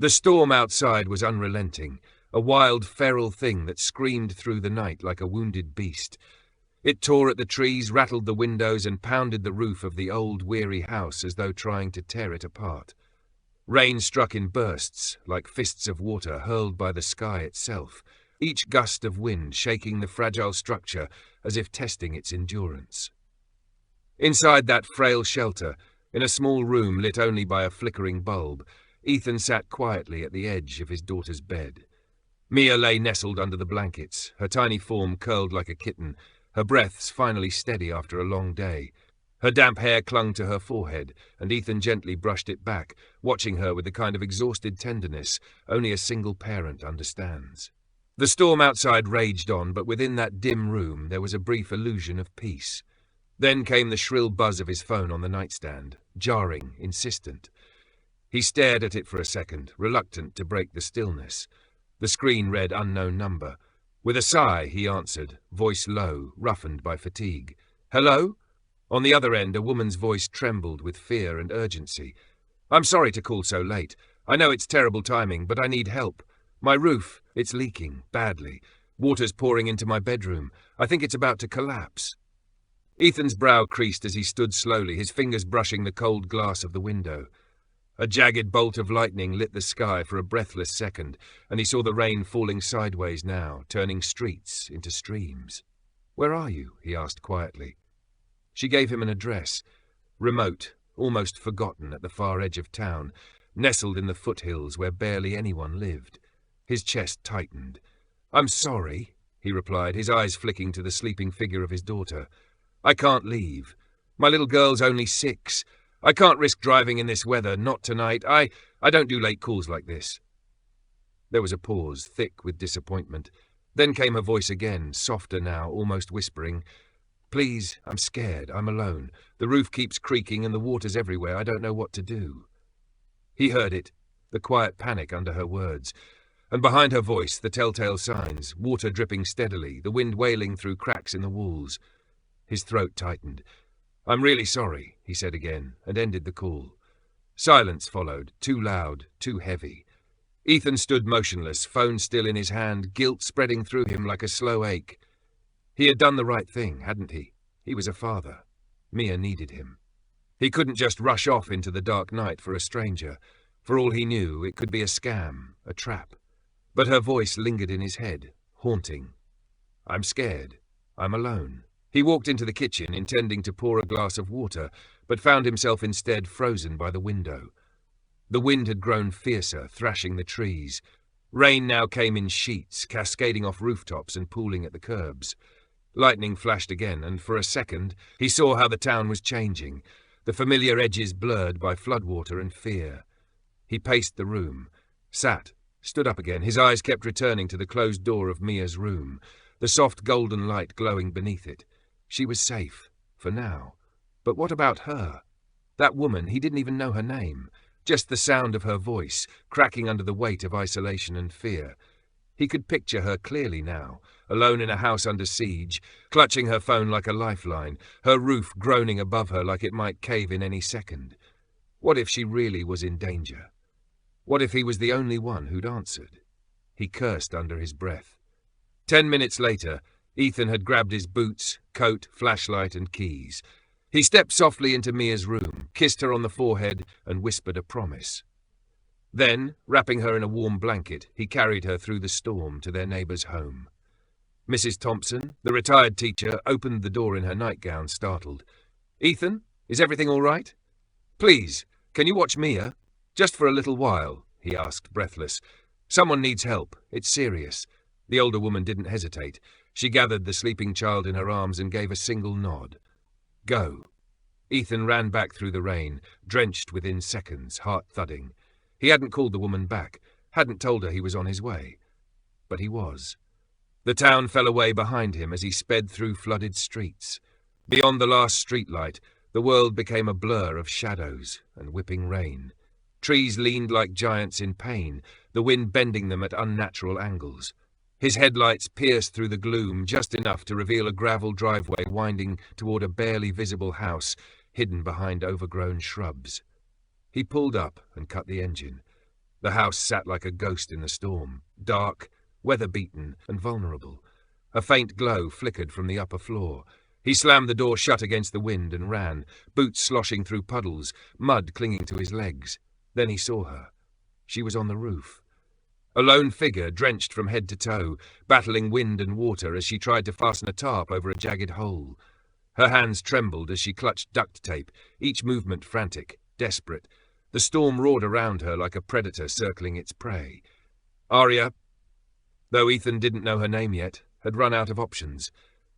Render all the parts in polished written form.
The storm outside was unrelenting, a wild, feral thing that screamed through the night like a wounded beast. It tore at the trees, rattled the windows, and pounded the roof of the old, weary house as though trying to tear it apart. Rain struck in bursts, like fists of water hurled by the sky itself, each gust of wind shaking the fragile structure as if testing its endurance. Inside that frail shelter, in a small room lit only by a flickering bulb, Ethan sat quietly at the edge of his daughter's bed. Mia lay nestled under the blankets, her tiny form curled like a kitten, her breaths finally steady after a long day. Her damp hair clung to her forehead, and Ethan gently brushed it back, watching her with the kind of exhausted tenderness only a single parent understands. The storm outside raged on, but within that dim room there was a brief illusion of peace. Then came the shrill buzz of his phone on the nightstand, jarring, insistent. He stared at it for a second, reluctant to break the stillness. The screen read unknown number. With a sigh, he answered, voice low, roughened by fatigue. "Hello?" On the other end, a woman's voice trembled with fear and urgency. "I'm sorry to call so late. I know it's terrible timing, but I need help. My roof, it's leaking, badly. Water's pouring into my bedroom. I think it's about to collapse." Ethan's brow creased as he stood slowly, his fingers brushing the cold glass of the window. A jagged bolt of lightning lit the sky for a breathless second, and he saw the rain falling sideways now, turning streets into streams. "Where are you?" he asked quietly. She gave him an address, remote, almost forgotten at the far edge of town, nestled in the foothills where barely anyone lived. His chest tightened. "I'm sorry," he replied, his eyes flicking to the sleeping figure of his daughter. "I can't leave. My little girl's only 6. I can't risk driving in this weather, not tonight. I don't do late calls like this." There was a pause, thick with disappointment. Then came her voice again, softer now, almost whispering. "Please, I'm scared. I'm alone. The roof keeps creaking and the water's everywhere. I don't know what to do." He heard it, the quiet panic under her words. And behind her voice, the telltale signs, water dripping steadily, the wind wailing through cracks in the walls. His throat tightened. "I'm really sorry," he said again, and ended the call. Silence followed, too loud, too heavy. Ethan stood motionless, phone still in his hand, guilt spreading through him like a slow ache. He had done the right thing, hadn't he? He was a father. Mia needed him. He couldn't just rush off into the dark night for a stranger. For all he knew, it could be a scam, a trap. But her voice lingered in his head, haunting. "I'm scared. I'm alone." He walked into the kitchen, intending to pour a glass of water, but found himself instead frozen by the window. The wind had grown fiercer, thrashing the trees. Rain now came in sheets, cascading off rooftops and pooling at the curbs. Lightning flashed again, and for a second he saw how the town was changing, the familiar edges blurred by floodwater and fear. He paced the room, sat, stood up again. His eyes kept returning to the closed door of Mia's room, the soft golden light glowing beneath it. She was safe, for now. But what about her? That woman, he didn't even know her name. Just the sound of her voice, cracking under the weight of isolation and fear. He could picture her clearly now, alone in a house under siege, clutching her phone like a lifeline, her roof groaning above her like it might cave in any second. What if she really was in danger? What if he was the only one who'd answered? He cursed under his breath. 10 minutes later, Ethan had grabbed his boots, coat, flashlight, and keys. He stepped softly into Mia's room, kissed her on the forehead, and whispered a promise. Then, wrapping her in a warm blanket, he carried her through the storm to their neighbour's home. Mrs. Thompson, the retired teacher, opened the door in her nightgown, startled. "Ethan, is everything all right? Please, can you watch Mia? Just for a little while," he asked, breathless. "Someone needs help. It's serious." The older woman didn't hesitate. She gathered the sleeping child in her arms and gave a single nod. "Go." Ethan ran back through the rain, drenched within seconds, heart thudding. He hadn't called the woman back, hadn't told her he was on his way. But he was. The town fell away behind him as he sped through flooded streets. Beyond the last streetlight, the world became a blur of shadows and whipping rain. Trees leaned like giants in pain, the wind bending them at unnatural angles. His headlights pierced through the gloom just enough to reveal a gravel driveway winding toward a barely visible house hidden behind overgrown shrubs. He pulled up and cut the engine. The house sat like a ghost in the storm, dark, weather-beaten, and vulnerable. A faint glow flickered from the upper floor. He slammed the door shut against the wind and ran, boots sloshing through puddles, mud clinging to his legs. Then he saw her. She was on the roof. A lone figure, drenched from head to toe, battling wind and water as she tried to fasten a tarp over a jagged hole. Her hands trembled as she clutched duct tape, each movement frantic, desperate. The storm roared around her like a predator circling its prey. Arya, though Ethan didn't know her name yet, had run out of options.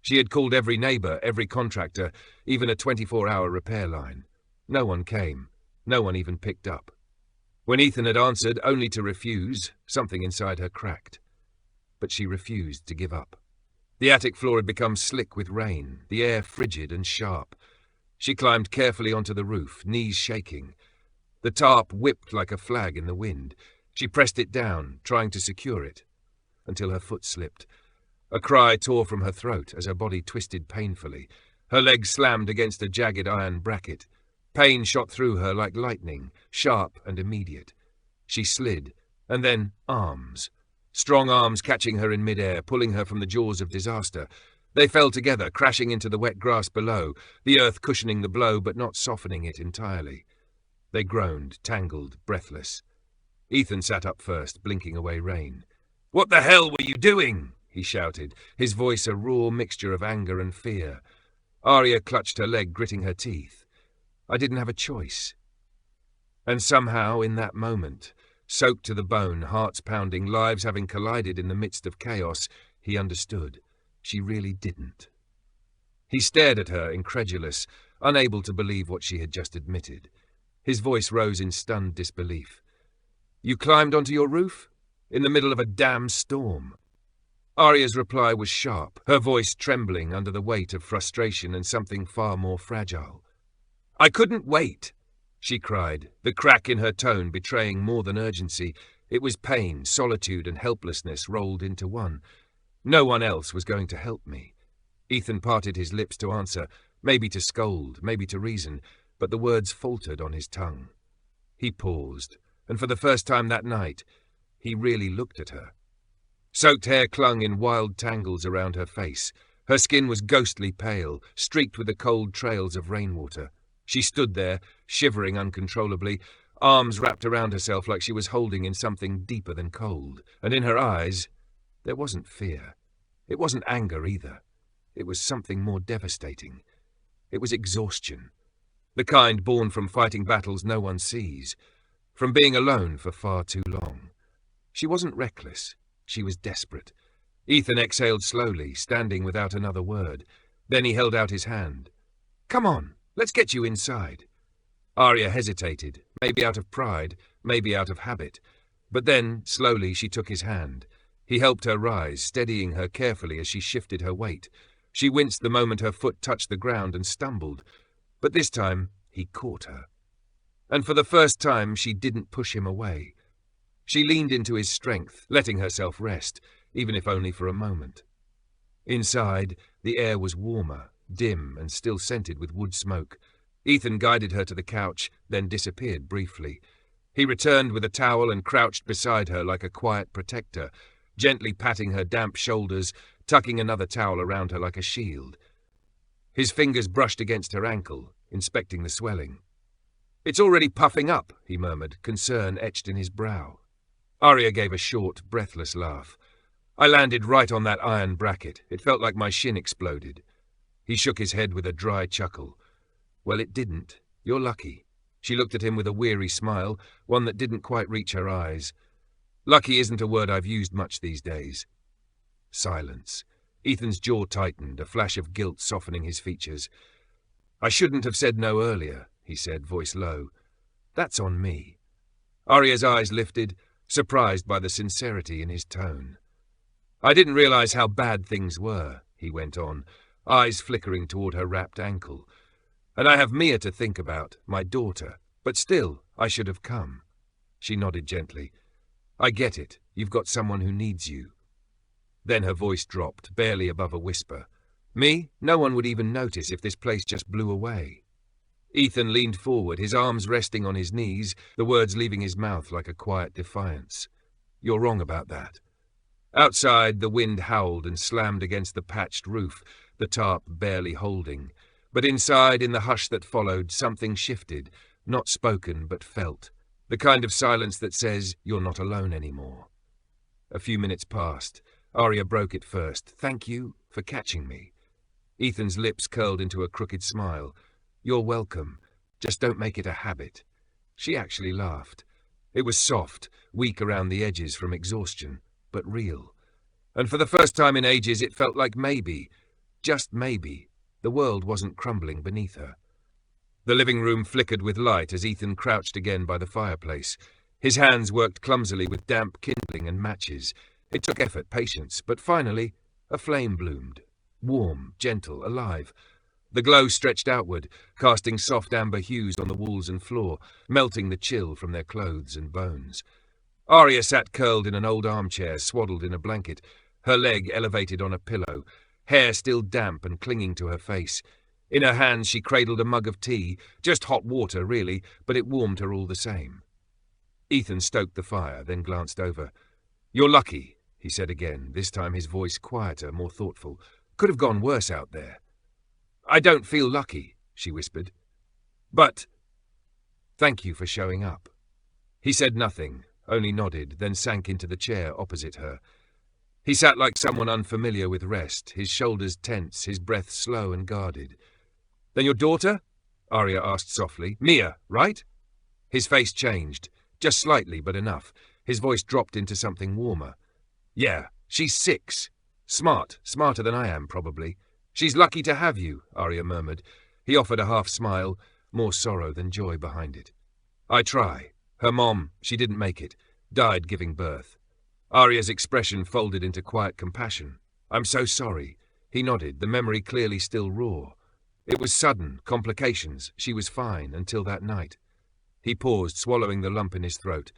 She had called every neighbour, every contractor, even a 24-hour repair line. No one came. No one even picked up. When Ethan had answered, only to refuse, something inside her cracked. But she refused to give up. The attic floor had become slick with rain, the air frigid and sharp. She climbed carefully onto the roof, knees shaking. The tarp whipped like a flag in the wind. She pressed it down, trying to secure it, until her foot slipped. A cry tore from her throat as her body twisted painfully. Her legs slammed against a jagged iron bracket. Pain shot through her like lightning, sharp and immediate. She slid, and then arms. Strong arms catching her in midair, pulling her from the jaws of disaster. They fell together, crashing into the wet grass below, the earth cushioning the blow but not softening it entirely. They groaned, tangled, breathless. Ethan sat up first, blinking away rain. "What the hell were you doing?" he shouted, his voice a raw mixture of anger and fear. Arya clutched her leg, gritting her teeth. I didn't have a choice. And somehow, in that moment, soaked to the bone, hearts pounding, lives having collided in the midst of chaos, he understood. She really didn't. He stared at her, incredulous, unable to believe what she had just admitted. His voice rose in stunned disbelief. "You climbed onto your roof? In the middle of a damn storm?" Arya's reply was sharp, her voice trembling under the weight of frustration and something far more fragile. "I couldn't wait," she cried, the crack in her tone betraying more than urgency. It was pain, solitude, and helplessness rolled into one. No one else was going to help me. Ethan parted his lips to answer, maybe to scold, maybe to reason, but the words faltered on his tongue. He paused, and for the first time that night, he really looked at her. Soaked hair clung in wild tangles around her face. Her skin was ghostly pale, streaked with the cold trails of rainwater. She stood there, shivering uncontrollably, arms wrapped around herself like she was holding in something deeper than cold, and in her eyes there wasn't fear. It wasn't anger either. It was something more devastating. It was exhaustion. The kind born from fighting battles no one sees, from being alone for far too long. She wasn't reckless. She was desperate. Ethan exhaled slowly, standing without another word. Then he held out his hand. "Come on, let's get you inside." Arya hesitated, maybe out of pride, maybe out of habit. But then, slowly, she took his hand. He helped her rise, steadying her carefully as she shifted her weight. She winced the moment her foot touched the ground and stumbled. But this time, he caught her. And for the first time, she didn't push him away. She leaned into his strength, letting herself rest, even if only for a moment. Inside, the air was warmer, dim, and still scented with wood smoke. Ethan guided her to the couch, then disappeared briefly. He returned with a towel and crouched beside her like a quiet protector, gently patting her damp shoulders, tucking another towel around her like a shield. His fingers brushed against her ankle, inspecting the swelling. "It's already puffing up," he murmured, concern etched in his brow. Arya gave a short, breathless laugh. "I landed right on that iron bracket. It felt like my shin exploded." He shook his head with a dry chuckle. "Well, it didn't. You're lucky." She looked at him with a weary smile, one that didn't quite reach her eyes. "Lucky isn't a word I've used much these days." Silence. Ethan's jaw tightened, a flash of guilt softening his features. "I shouldn't have said no earlier," he said, voice low. "That's on me." Arya's eyes lifted, surprised by the sincerity in his tone. "I didn't realize how bad things were," he went on, eyes flickering toward her wrapped ankle. "And I have Mia to think about, my daughter. But still, I should have come." She nodded gently. "I get it. You've got someone who needs you." Then her voice dropped, barely above a whisper. "Me? No one would even notice if this place just blew away." Ethan leaned forward, his arms resting on his knees, the words leaving his mouth like a quiet defiance. "You're wrong about that." Outside, the wind howled and slammed against the patched roof, the tarp barely holding. But inside, in the hush that followed, something shifted, not spoken but felt. The kind of silence that says, "You're not alone anymore." A few minutes passed. Arya broke it first. "Thank you for catching me." Ethan's lips curled into a crooked smile. "You're welcome. Just don't make it a habit." She actually laughed. It was soft, weak around the edges from exhaustion, but real. And for the first time in ages, it felt like maybe, just maybe, the world wasn't crumbling beneath her. The living room flickered with light as Ethan crouched again by the fireplace. His hands worked clumsily with damp kindling and matches. It took effort, patience, but finally, a flame bloomed. Warm, gentle, alive. The glow stretched outward, casting soft amber hues on the walls and floor, melting the chill from their clothes and bones. Arya sat curled in an old armchair, swaddled in a blanket, her leg elevated on a pillow, hair still damp and clinging to her face. In her hands she cradled a mug of tea, just hot water, really, but it warmed her all the same. Ethan stoked the fire, then glanced over. "You're lucky," he said again, this time his voice quieter, more thoughtful. "Could have gone worse out there." "I don't feel lucky," she whispered. "But thank you for showing up." He said nothing, only nodded, then sank into the chair opposite her. He sat like someone unfamiliar with rest, his shoulders tense, his breath slow and guarded. "Then your daughter?" Arya asked softly. "Mia, right?" His face changed, just slightly, but enough. His voice dropped into something warmer. "Yeah, she's 6. Smart, smarter than I am, probably. She's lucky to have you," Arya murmured. He offered a half-smile, more sorrow than joy behind it. "I try. Her mom, she didn't make it. Died giving birth." Arya's expression folded into quiet compassion. "I'm so sorry." He nodded, the memory clearly still raw. It was sudden, complications. She was fine until that night. He paused, swallowing the lump in his throat.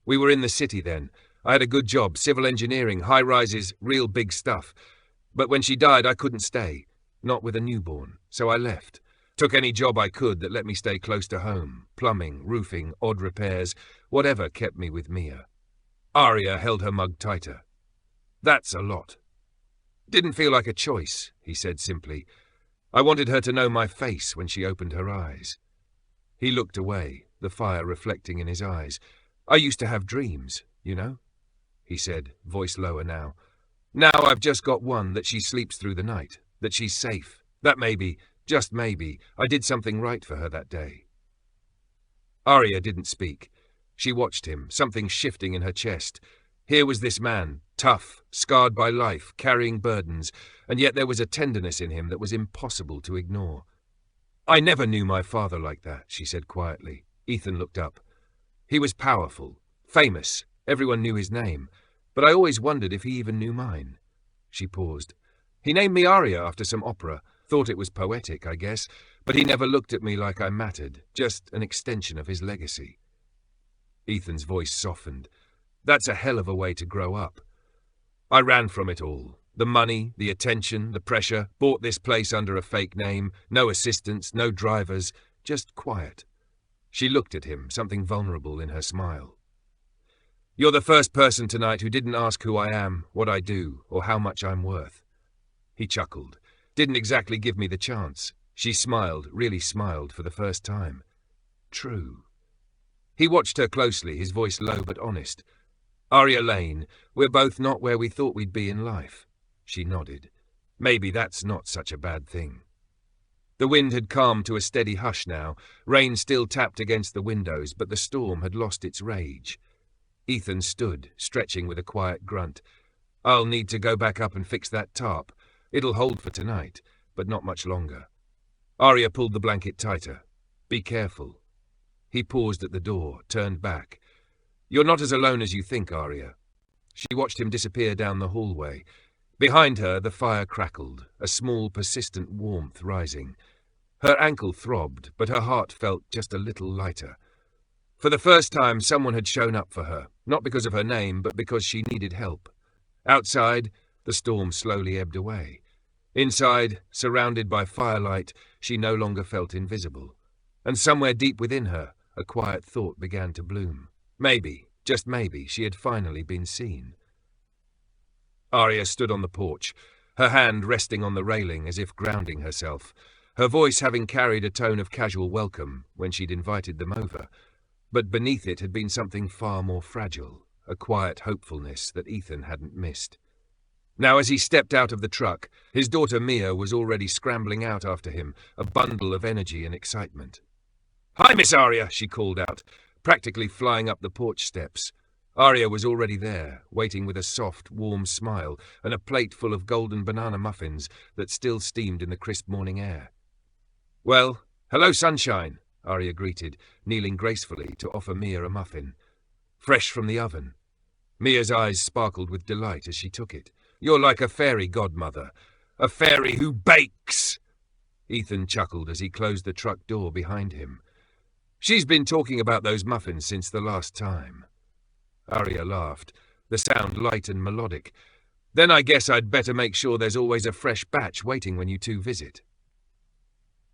"We were in the city then. I had a good job, civil engineering, high-rises, real big stuff. But when she died, I couldn't stay. Not with a newborn. So I left. Took any job I could that let me stay close to home. Plumbing, roofing, odd repairs, whatever kept me with Mia." Arya held her mug tighter. "That's a lot." "Didn't feel like a choice," he said simply. "I wanted her to know my face when she opened her eyes." He looked away, the fire reflecting in his eyes. "I used to have dreams, you know," he said, voice lower now. "Now I've just got one that she sleeps through the night, that she's safe, that maybe, just maybe, I did something right for her that day." Arya didn't speak. She watched him, something shifting in her chest. Here was this man, tough, scarred by life, carrying burdens, and yet there was a tenderness in him that was impossible to ignore. "I never knew my father like that," she said quietly. Ethan looked up. "He was powerful, famous, everyone knew his name, but I always wondered if he even knew mine." She paused. "He named me Arya after some opera, thought it was poetic, I guess, but he never looked at me like I mattered, just an extension of his legacy." Ethan's voice softened. "That's a hell of a way to grow up." "I ran from it all. The money, the attention, the pressure, bought this place under a fake name, no assistants, no drivers, just quiet." She looked at him, something vulnerable in her smile. "You're the first person tonight who didn't ask who I am, what I do, or how much I'm worth." He chuckled. "Didn't exactly give me the chance." She smiled, really smiled for the first time. "True." He watched her closely, his voice low but honest. "Arya Lane, we're both not where we thought we'd be in life." She nodded. "Maybe that's not such a bad thing." The wind had calmed to a steady hush now. Rain still tapped against the windows, but the storm had lost its rage. Ethan stood, stretching with a quiet grunt. "I'll need to go back up and fix that tarp. It'll hold for tonight, but not much longer." Arya pulled the blanket tighter. "Be careful." He paused at the door, turned back. "You're not as alone as you think, Arya." She watched him disappear down the hallway. Behind her, the fire crackled, a small, persistent warmth rising. Her ankle throbbed, but her heart felt just a little lighter. For the first time, someone had shown up for her, not because of her name, but because she needed help. Outside, the storm slowly ebbed away. Inside, surrounded by firelight, she no longer felt invisible. and somewhere deep within her, a quiet thought began to bloom. Maybe, just maybe, she had finally been seen. Arya stood on the porch, her hand resting on the railing as if grounding herself, her voice having carried a tone of casual welcome when she'd invited them over. But beneath it had been something far more fragile, a quiet hopefulness that Ethan hadn't missed. Now, as he stepped out of the truck, his daughter Mia was already scrambling out after him, a bundle of energy and excitement. "Hi, Miss Arya," she called out, practically flying up the porch steps. Arya was already there, waiting with a soft, warm smile and a plate full of golden banana muffins that still steamed in the crisp morning air. "Well, hello, sunshine," Arya greeted, kneeling gracefully to offer Mia a muffin. Fresh from the oven. Mia's eyes sparkled with delight as she took it. "You're like a fairy godmother. A fairy who bakes!" Ethan chuckled as he closed the truck door behind him. "She's been talking about those muffins since the last time." Arya laughed, the sound light and melodic. "Then I guess I'd better make sure there's always a fresh batch waiting when you two visit."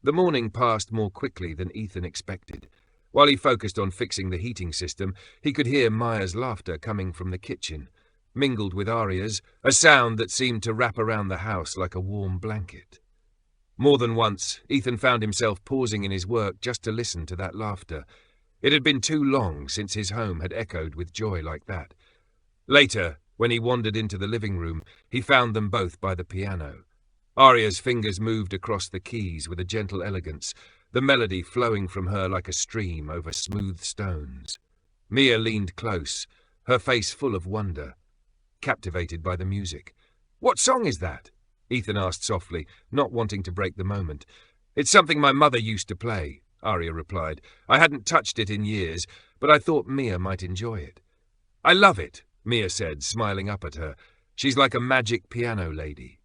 The morning passed more quickly than Ethan expected. While he focused on fixing the heating system, he could hear Maya's laughter coming from the kitchen, mingled with Arya's, a sound that seemed to wrap around the house like a warm blanket. More than once, Ethan found himself pausing in his work just to listen to that laughter. It had been too long since his home had echoed with joy like that. Later, when he wandered into the living room, he found them both by the piano. Arya's fingers moved across the keys with a gentle elegance, the melody flowing from her like a stream over smooth stones. Mia leaned close, her face full of wonder, captivated by the music. "What song is that?" Ethan asked softly, not wanting to break the moment. "It's something my mother used to play," Arya replied. "I hadn't touched it in years, but I thought Mia might enjoy it." "I love it," Mia said, smiling up at her. "She's like a magic piano lady."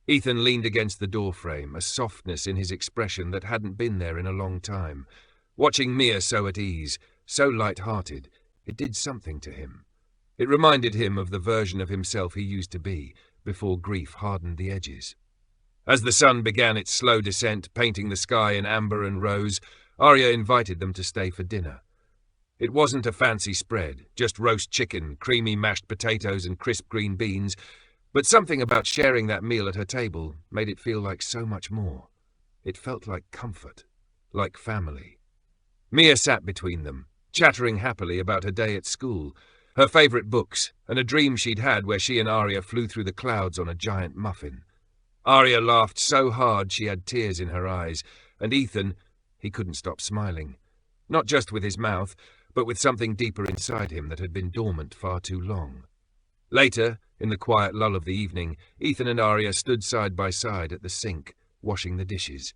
Ethan leaned against the doorframe, a softness in his expression that hadn't been there in a long time. Watching Mia so at ease, so light-hearted, it did something to him. It reminded him of the version of himself he used to be, before grief hardened the edges. As the sun began its slow descent, painting the sky in amber and rose, Arya invited them to stay for dinner. It wasn't a fancy spread, just roast chicken, creamy mashed potatoes and crisp green beans, but something about sharing that meal at her table made it feel like so much more. It felt like comfort, like family. Mia sat between them, chattering happily about her day at school, her favourite books, and a dream she'd had where she and Arya flew through the clouds on a giant muffin. Arya laughed so hard she had tears in her eyes, and Ethan, he couldn't stop smiling. Not just with his mouth, but with something deeper inside him that had been dormant far too long. Later, in the quiet lull of the evening, Ethan and Arya stood side by side at the sink, washing the dishes.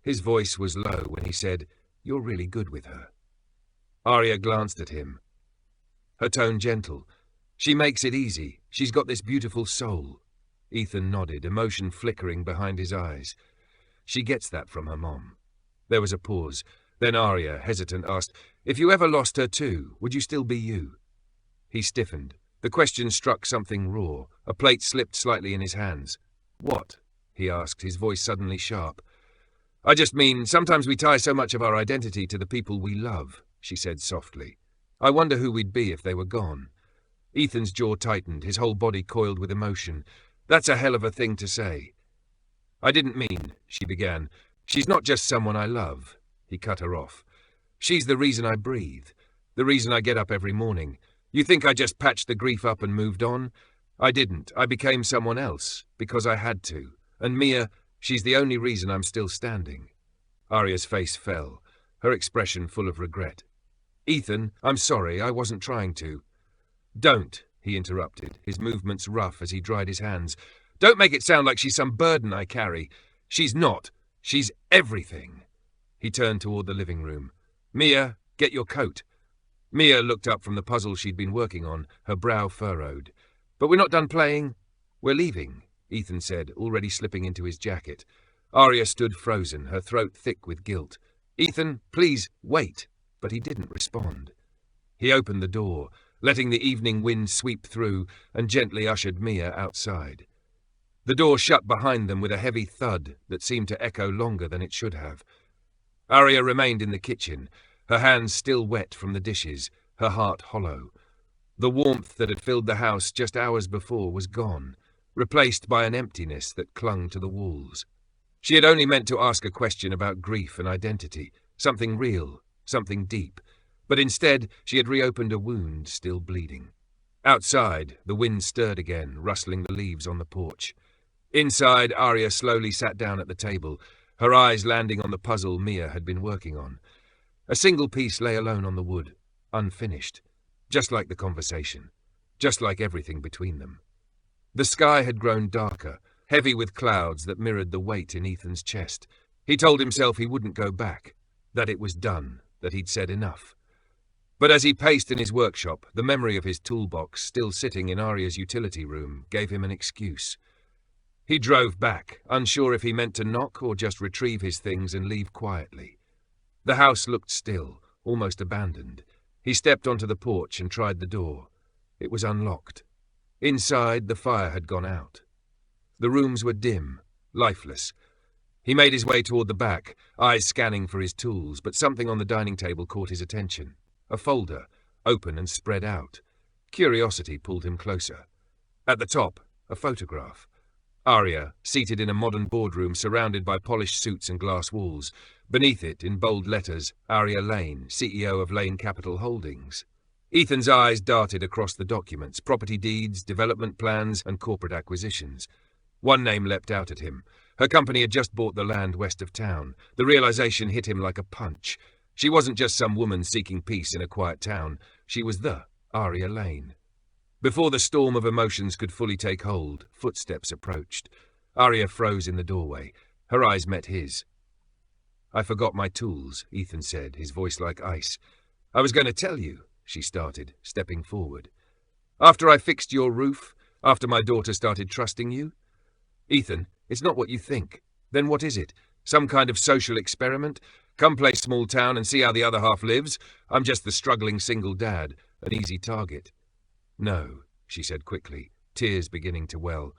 His voice was low when he said, "You're really good with her." Arya glanced at him, her tone gentle. "She makes it easy. She's got this beautiful soul." Ethan nodded, emotion flickering behind his eyes. "She gets that from her mom." There was a pause. Then Arya, hesitant, asked, "If you ever lost her too, would you still be you?" He stiffened. The question struck something raw. A plate slipped slightly in his hands. "What?" he asked, his voice suddenly sharp. "I just mean, sometimes we tie so much of our identity to the people we love," she said softly. "I wonder who we'd be if they were gone." Ethan's jaw tightened, his whole body coiled with emotion. "That's a hell of a thing to say." "I didn't mean," she began. "She's not just someone I love." He cut her off. "She's the reason I breathe, the reason I get up every morning. You think I just patched the grief up and moved on? I didn't. I became someone else, because I had to. And Mia, she's the only reason I'm still standing." Arya's face fell, her expression full of regret. "Ethan, I'm sorry, I wasn't trying to." "Don't," he interrupted, his movements rough as he dried his hands. "Don't make it sound like she's some burden I carry. She's not. She's everything." He turned toward the living room. "Mia, get your coat." Mia looked up from the puzzle she'd been working on, her brow furrowed. "But we're not done playing." "We're leaving," Ethan said, already slipping into his jacket. Arya stood frozen, her throat thick with guilt. "Ethan, please, wait." But he didn't respond. He opened the door, letting the evening wind sweep through, and gently ushered Mia outside. The door shut behind them with a heavy thud that seemed to echo longer than it should have. Arya remained in the kitchen, her hands still wet from the dishes, her heart hollow. The warmth that had filled the house just hours before was gone, replaced by an emptiness that clung to the walls. She had only meant to ask a question about grief and identity, something real, something deep, but instead she had reopened a wound still bleeding. Outside, the wind stirred again, rustling the leaves on the porch. Inside, Arya slowly sat down at the table, her eyes landing on the puzzle Mia had been working on. A single piece lay alone on the wood, unfinished, just like the conversation, just like everything between them. The sky had grown darker, heavy with clouds that mirrored the weight in Ethan's chest. He told himself he wouldn't go back, that it was done, that he'd said enough. But as he paced in his workshop, the memory of his toolbox still sitting in Arya's utility room gave him an excuse. He drove back, unsure if he meant to knock or just retrieve his things and leave quietly. The house looked still, almost abandoned. He stepped onto the porch and tried the door. It was unlocked. Inside, the fire had gone out. The rooms were dim, lifeless. He made his way toward the back, eyes scanning for his tools, but something on the dining table caught his attention. A folder, open and spread out. Curiosity pulled him closer. At the top, a photograph. Arya, seated in a modern boardroom surrounded by polished suits and glass walls. Beneath it, in bold letters, Arya Lane, CEO of Lane Capital Holdings. Ethan's eyes darted across the documents, property deeds, development plans, and corporate acquisitions. One name leapt out at him. Her company had just bought the land west of town. The realization hit him like a punch. She wasn't just some woman seeking peace in a quiet town. She was the Arya Lane. Before the storm of emotions could fully take hold, footsteps approached. Arya froze in the doorway. Her eyes met his. "I forgot my tools," Ethan said, his voice like ice. "I was going to tell you," she started, stepping forward. "After I fixed your roof, after my daughter started trusting you." "Ethan, it's not what you think. Then what is it? Some kind of social experiment? Come play small town and see how the other half lives? I'm just the struggling single dad, an easy target." "No," she said quickly, tears beginning to well.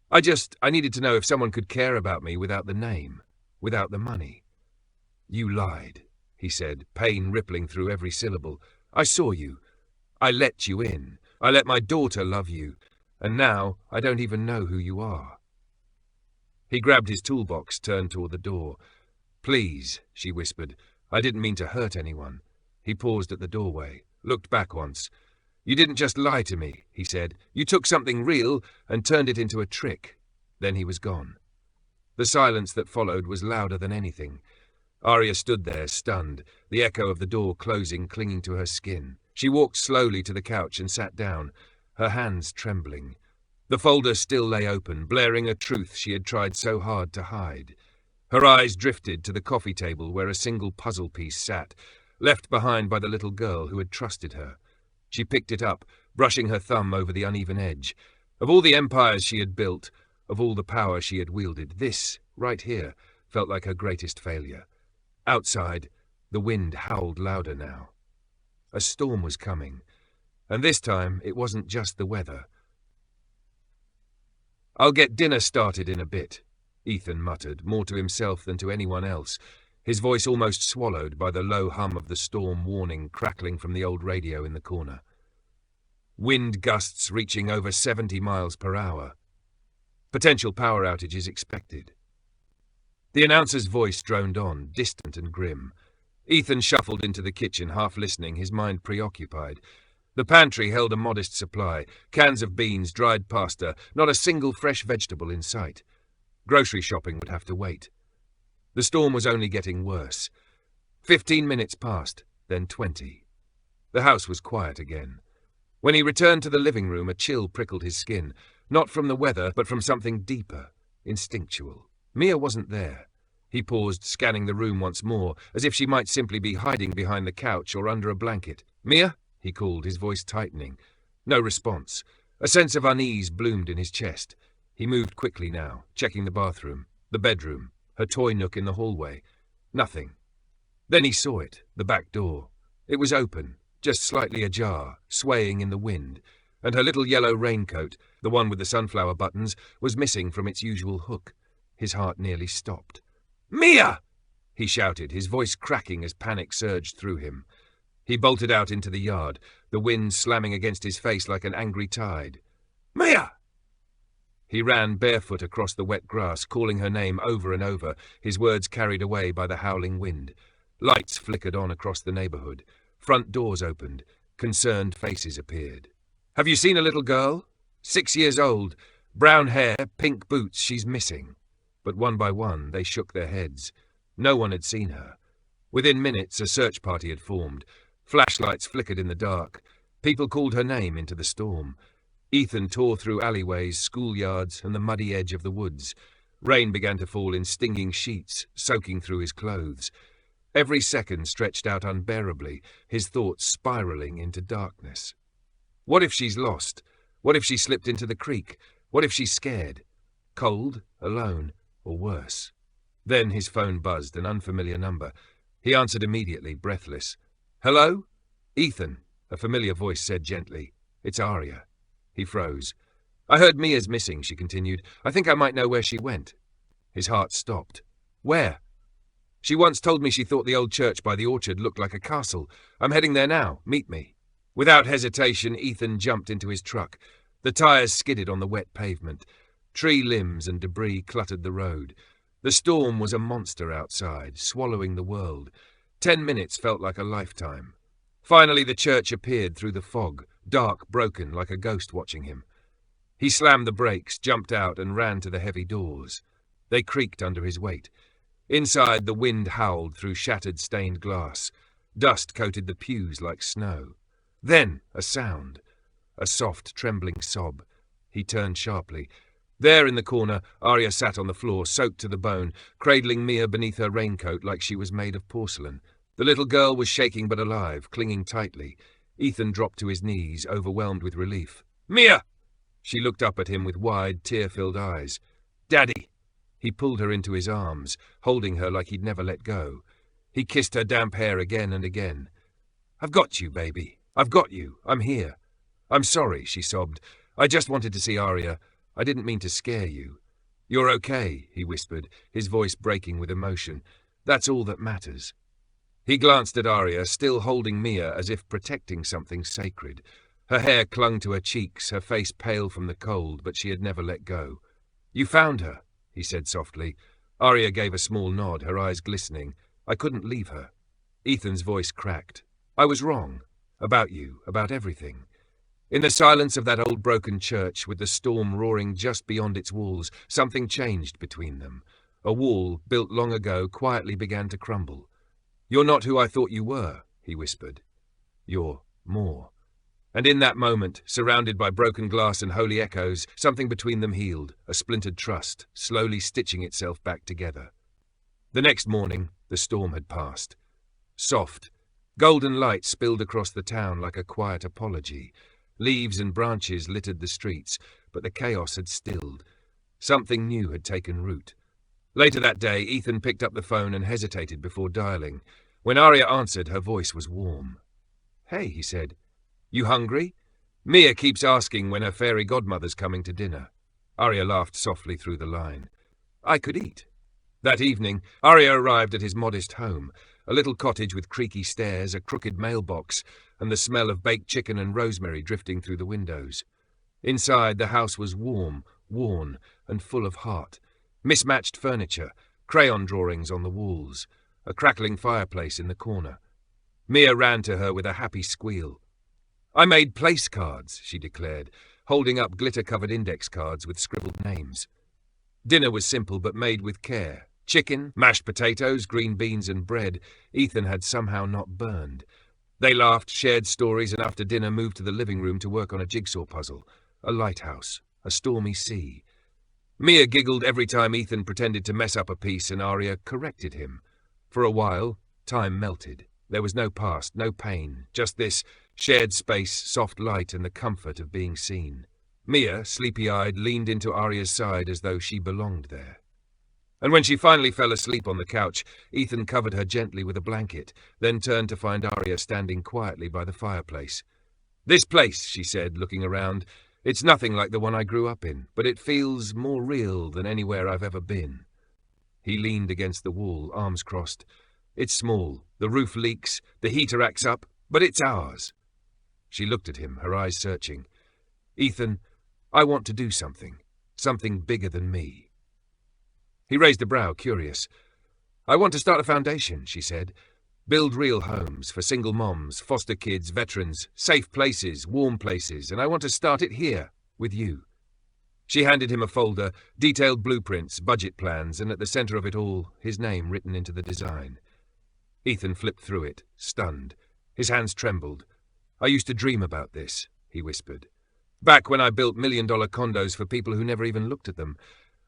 I needed to know if someone could care about me without the name, without the money." "You lied," he said, pain rippling through every syllable. "I saw you. I let you in. I let my daughter love you. And now I don't even know who you are." He grabbed his toolbox, turned toward the door. "Please," she whispered. "I didn't mean to hurt anyone." He paused at the doorway, looked back once. "You didn't just lie to me," he said. "You took something real and turned it into a trick." Then he was gone. The silence that followed was louder than anything. Arya stood there, stunned, the echo of the door closing clinging to her skin. She walked slowly to the couch and sat down, her hands trembling. The folder still lay open, blaring a truth she had tried so hard to hide. Her eyes drifted to the coffee table where a single puzzle piece sat, left behind by the little girl who had trusted her. She picked it up, brushing her thumb over the uneven edge. Of all the empires she had built, of all the power she had wielded, this, right here, felt like her greatest failure. Outside, the wind howled louder now. A storm was coming, and this time it wasn't just the weather. "I'll get dinner started in a bit," Ethan muttered, more to himself than to anyone else, his voice almost swallowed by the low hum of the storm warning crackling from the old radio in the corner. Wind gusts reaching over 70 miles per hour. Potential power outages expected. The announcer's voice droned on, distant and grim. Ethan shuffled into the kitchen, half listening, his mind preoccupied. The pantry held a modest supply, cans of beans, dried pasta, not a single fresh vegetable in sight. Grocery shopping would have to wait. The storm was only getting worse. 15 minutes passed, then 20. The house was quiet again. When he returned to the living room, a chill prickled his skin, not from the weather, but from something deeper, instinctual. Mia wasn't there. He paused, scanning the room once more, as if she might simply be hiding behind the couch or under a blanket. "Mia?" he called, his voice tightening. No response. A sense of unease bloomed in his chest. He moved quickly now, checking the bathroom, the bedroom, her toy nook in the hallway. Nothing. Then he saw it, the back door. It was open, just slightly ajar, swaying in the wind, and her little yellow raincoat, the one with the sunflower buttons, was missing from its usual hook. His heart nearly stopped. "Mia!" he shouted, his voice cracking as panic surged through him. He bolted out into the yard, the wind slamming against his face like an angry tide. "Mia!" He ran barefoot across the wet grass, calling her name over and over, his words carried away by the howling wind. Lights flickered on across the neighborhood. Front doors opened. Concerned faces appeared. "Have you seen a little girl? 6 years old. Brown hair, pink boots. She's missing." But one by one, they shook their heads. No one had seen her. Within minutes, a search party had formed. Flashlights flickered in the dark. People called her name into the storm. Ethan tore through alleyways, schoolyards, and the muddy edge of the woods. Rain began to fall in stinging sheets, soaking through his clothes. Every second stretched out unbearably, his thoughts spiraling into darkness. What if she's lost? What if she slipped into the creek? What if she's scared? Cold, alone, or worse? Then his phone buzzed, an unfamiliar number. He answered immediately, breathless. "Hello? Ethan," a familiar voice said gently. "It's Aria." He froze. "I heard Mia's missing," she continued. "I think I might know where she went." His heart stopped. "Where?" "She once told me she thought the old church by the orchard looked like a castle. I'm heading there now. Meet me." Without hesitation, Ethan jumped into his truck. The tires skidded on the wet pavement. Tree limbs and debris cluttered the road. The storm was a monster outside, swallowing the world. 10 minutes felt like a lifetime. Finally, the church appeared through the fog, dark, broken, like a ghost watching him. He slammed the brakes, jumped out, and ran to the heavy doors. They creaked under his weight. Inside, the wind howled through shattered stained glass. Dust coated the pews like snow. Then, a sound. A soft, trembling sob. He turned sharply. There in the corner, Aria sat on the floor, soaked to the bone, cradling Mia beneath her raincoat like she was made of porcelain. The little girl was shaking but alive, clinging tightly. Ethan dropped to his knees, overwhelmed with relief. "Mia!" She looked up at him with wide, tear-filled eyes. "Daddy!" He pulled her into his arms, holding her like he'd never let go. He kissed her damp hair again and again. "I've got you, baby. I've got you. I'm here." "I'm sorry," she sobbed. "I just wanted to see Aria. I didn't mean to scare you." "You're okay," he whispered, his voice breaking with emotion. "That's all that matters." He glanced at Aria, still holding Mia as if protecting something sacred. Her hair clung to her cheeks, her face pale from the cold, but she had never let go. "You found her," he said softly. Aria gave a small nod, her eyes glistening. "I couldn't leave her." Ethan's voice cracked. "I was wrong. About you, about everything." In the silence of that old broken church, with the storm roaring just beyond its walls, something changed between them. A wall, built long ago, quietly began to crumble. "You're not who I thought you were," he whispered. "You're more." And in that moment, surrounded by broken glass and holy echoes, something between them healed, a splintered trust, slowly stitching itself back together. The next morning, the storm had passed. Soft, golden light spilled across the town like a quiet apology. Leaves and branches littered the streets, but the chaos had stilled. Something new had taken root. Later that day, Ethan picked up the phone and hesitated before dialing. When Aria answered, her voice was warm. "Hey," he said. "You hungry? Mia keeps asking when her fairy godmother's coming to dinner." Aria laughed softly through the line. "I could eat." That evening, Aria arrived at his modest home, a little cottage with creaky stairs, a crooked mailbox, and the smell of baked chicken and rosemary drifting through the windows. Inside, the house was warm, worn, and full of heart. Mismatched furniture, crayon drawings on the walls, a crackling fireplace in the corner. Mia ran to her with a happy squeal. "I made place cards," she declared, holding up glitter-covered index cards with scribbled names. Dinner was simple but made with care. Chicken, mashed potatoes, green beans and bread Ethan had somehow not burned. They laughed, shared stories, and after dinner moved to the living room to work on a jigsaw puzzle. A lighthouse, a stormy sea. Mia giggled every time Ethan pretended to mess up a piece, and Aria corrected him. For a while, time melted. There was no past, no pain, just this shared space, soft light, and the comfort of being seen. Mia, sleepy-eyed, leaned into Aria's side as though she belonged there. And when she finally fell asleep on the couch, Ethan covered her gently with a blanket, then turned to find Aria standing quietly by the fireplace. "This place," she said, looking around, "it's nothing like the one I grew up in, but it feels more real than anywhere I've ever been." He leaned against the wall, arms crossed. It's small. The roof leaks. The heater acts up. But it's ours. She looked at him, her eyes searching. Ethan, I want to do something. Something bigger than me. He raised a brow, curious. I want to start a foundation, she said. Build real homes for single moms, foster kids, veterans, safe places, warm places, and I want to start it here, with you. She handed him a folder, detailed blueprints, budget plans, and at the center of it all, his name written into the design. Ethan flipped through it, stunned. His hands trembled. I used to dream about this, he whispered. Back when I built $1 million condos for people who never even looked at them.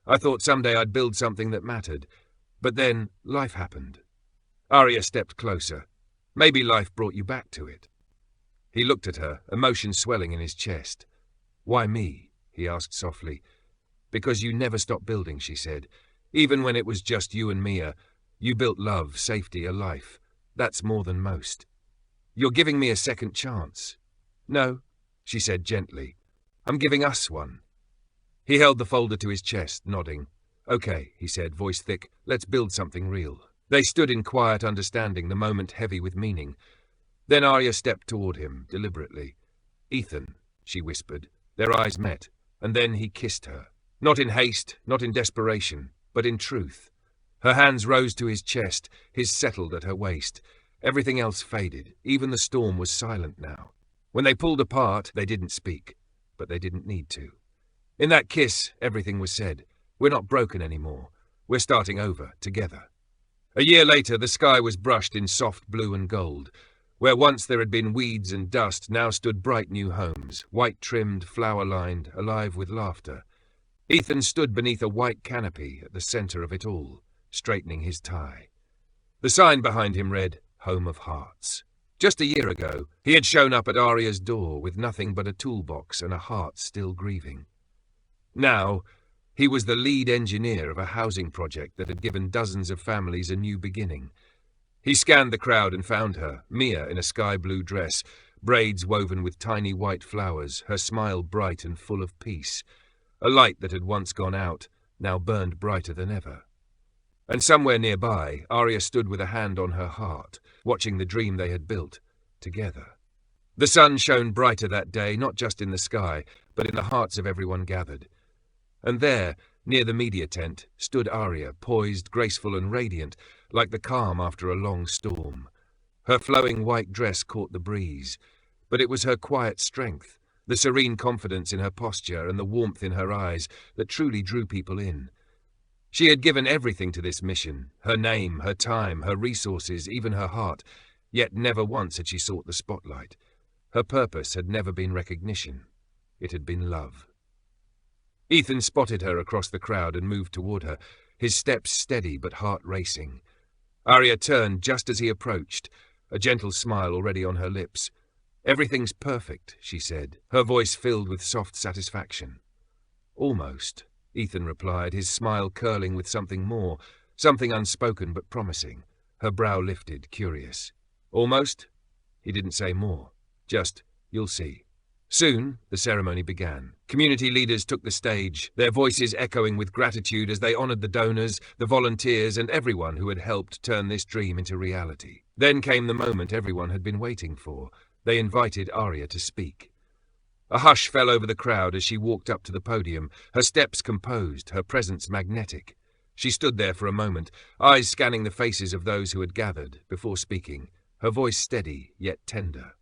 I thought someday I'd build something that mattered. But then life happened. Arya stepped closer. Maybe life brought you back to it. He looked at her, emotion swelling in his chest. Why me? He asked softly. Because you never stopped building, she said. Even when it was just you and Mia, you built love, safety, a life. That's more than most. You're giving me a second chance. No, she said gently. I'm giving us one. He held the folder to his chest, nodding. Okay, he said, voice thick, let's build something real. They stood in quiet understanding, the moment heavy with meaning. Then Arya stepped toward him, deliberately. Ethan, she whispered. Their eyes met, and then he kissed her. Not in haste, not in desperation, but in truth. Her hands rose to his chest, his settled at her waist. Everything else faded. Even the storm was silent now. When they pulled apart, they didn't speak, but they didn't need to. In that kiss, everything was said. We're not broken anymore. We're starting over, together. A year later, the sky was brushed in soft blue and gold. Where once there had been weeds and dust, now stood bright new homes, white-trimmed, flower-lined, alive with laughter. Ethan stood beneath a white canopy at the center of it all, straightening his tie. The sign behind him read, Home of Hearts. Just a year ago, he had shown up at Arya's door with nothing but a toolbox and a heart still grieving. Now, he was the lead engineer of a housing project that had given dozens of families a new beginning. He scanned the crowd and found her, Mia in a sky-blue dress, braids woven with tiny white flowers, her smile bright and full of peace. A light that had once gone out, now burned brighter than ever. And somewhere nearby, Arya stood with a hand on her heart, watching the dream they had built, together. The sun shone brighter that day, not just in the sky, but in the hearts of everyone gathered. And there, near the media tent, stood Arya, poised, graceful and radiant, like the calm after a long storm. Her flowing white dress caught the breeze, but it was her quiet strength, the serene confidence in her posture and the warmth in her eyes that truly drew people in. She had given everything to this mission, her name, her time, her resources, even her heart, yet never once had she sought the spotlight. Her purpose had never been recognition. It had been love. Ethan spotted her across the crowd and moved toward her, his steps steady but heart racing. Arya turned just as he approached, a gentle smile already on her lips. Everything's perfect, she said, her voice filled with soft satisfaction. Almost, Ethan replied, his smile curling with something more, something unspoken but promising. Her brow lifted, curious. Almost? He didn't say more. Just, you'll see. Soon, the ceremony began. Community leaders took the stage, their voices echoing with gratitude as they honored the donors, the volunteers, and everyone who had helped turn this dream into reality. Then came the moment everyone had been waiting for. They invited Arya to speak. A hush fell over the crowd as she walked up to the podium, her steps composed, her presence magnetic. She stood there for a moment, eyes scanning the faces of those who had gathered, before speaking, her voice steady yet tender.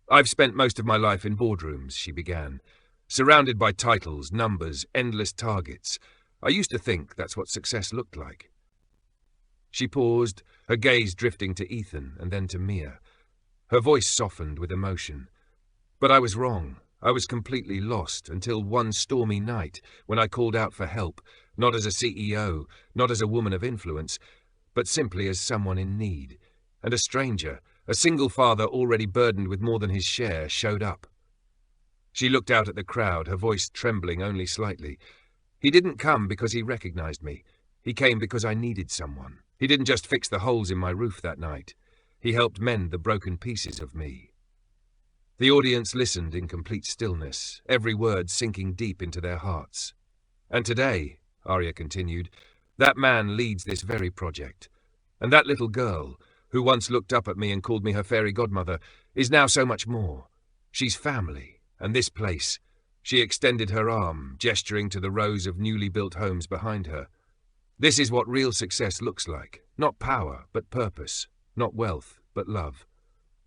I've spent most of my life in boardrooms, she began, surrounded by titles, numbers, endless targets. I used to think that's what success looked like. She paused, her gaze drifting to Ethan and then to Mia. Her voice softened with emotion. But I was wrong. I was completely lost until one stormy night when I called out for help, not as a CEO, not as a woman of influence, but simply as someone in need. And a stranger, a single father already burdened with more than his share, showed up. She looked out at the crowd, her voice trembling only slightly. He didn't come because he recognized me. He came because I needed someone. He didn't just fix the holes in my roof that night. He helped mend the broken pieces of me. The audience listened in complete stillness, every word sinking deep into their hearts. And today, Arya continued, That man leads this very project. And that little girl, who once looked up at me and called me her fairy godmother, is now so much more. She's family, and this place. She extended her arm, gesturing to the rows of newly built homes behind her. This is what real success looks like. Not power, but purpose. Not wealth, but love.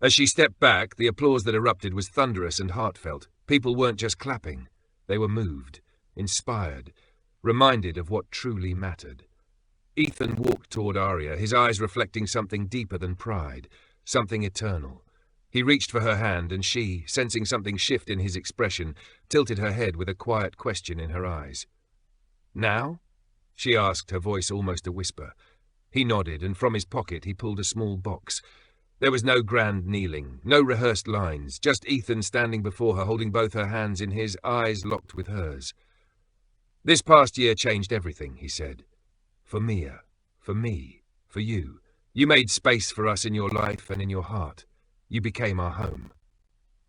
As she stepped back, the applause that erupted was thunderous and heartfelt. People weren't just clapping. They were moved, inspired, reminded of what truly mattered. Ethan walked toward Arya, his eyes reflecting something deeper than pride, something eternal. He reached for her hand, and she, sensing something shift in his expression, tilted her head with a quiet question in her eyes. "Now?" she asked, her voice almost a whisper. He nodded, and from his pocket he pulled a small box. There was no grand kneeling, no rehearsed lines, just Ethan standing before her, holding both her hands in his, eyes locked with hers. "This past year changed everything," he said. "For Mia, for me, for you. You made space for us in your life and in your heart. You became our home."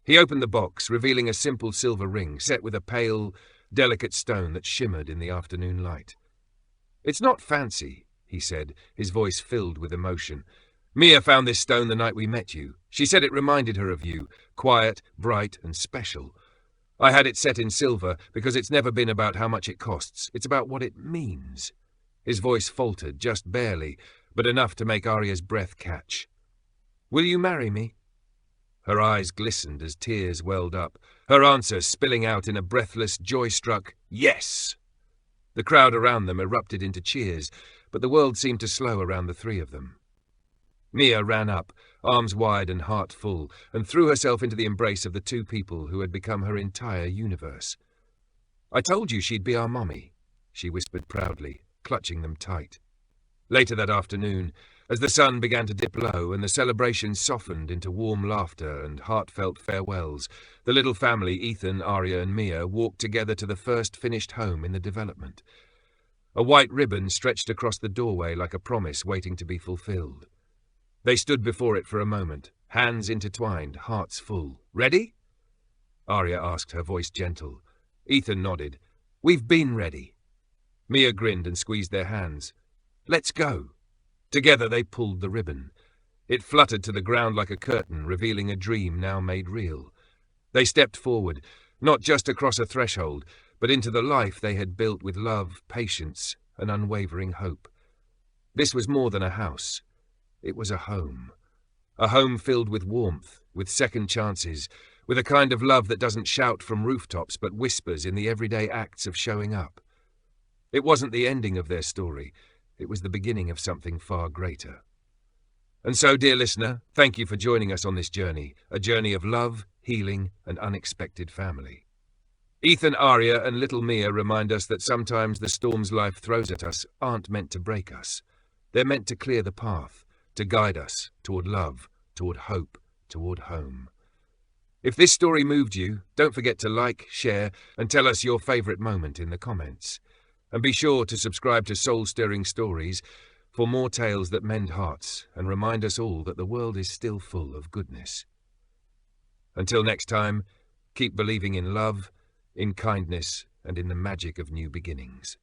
He opened the box, revealing a simple silver ring set with a pale, delicate stone that shimmered in the afternoon light. "It's not fancy," he said, his voice filled with emotion. "Mia found this stone the night we met you. She said it reminded her of you, quiet, bright, and special. I had it set in silver because it's never been about how much it costs. It's about what it means." His voice faltered, just barely, but enough to make Arya's breath catch. "Will you marry me?" Her eyes glistened as tears welled up, her answer spilling out in a breathless, joy-struck "yes." The crowd around them erupted into cheers, but the world seemed to slow around the three of them. Mia ran up, arms wide and heart full, and threw herself into the embrace of the two people who had become her entire universe. "I told you she'd be our mummy," she whispered proudly, clutching them tight. Later that afternoon, as the sun began to dip low and the celebration softened into warm laughter and heartfelt farewells, the little family, Ethan, Arya, and Mia, walked together to the first finished home in the development. A white ribbon stretched across the doorway like a promise waiting to be fulfilled. They stood before it for a moment, hands intertwined, hearts full. "Ready?" Arya asked, her voice gentle. Ethan nodded. "We've been ready." Mia grinned and squeezed their hands. "Let's go." Together they pulled the ribbon. It fluttered to the ground like a curtain, revealing a dream now made real. They stepped forward, not just across a threshold, but into the life they had built with love, patience, and unwavering hope. This was more than a house. It was a home filled with warmth, with second chances, with a kind of love that doesn't shout from rooftops but whispers in the everyday acts of showing up. It wasn't the ending of their story. It was the beginning of something far greater. And so, dear listener, thank you for joining us on this journey, a journey of love, healing, and unexpected family. Ethan, Arya, and little Mia remind us that sometimes the storms life throws at us aren't meant to break us. They're meant to clear the path, to guide us toward love, toward hope, toward home. If this story moved you, don't forget to like, share, and tell us your favorite moment in the comments. And be sure to subscribe to Soul-Stirring Stories for more tales that mend hearts and remind us all that the world is still full of goodness. Until next time, keep believing in love, in kindness, and in the magic of new beginnings.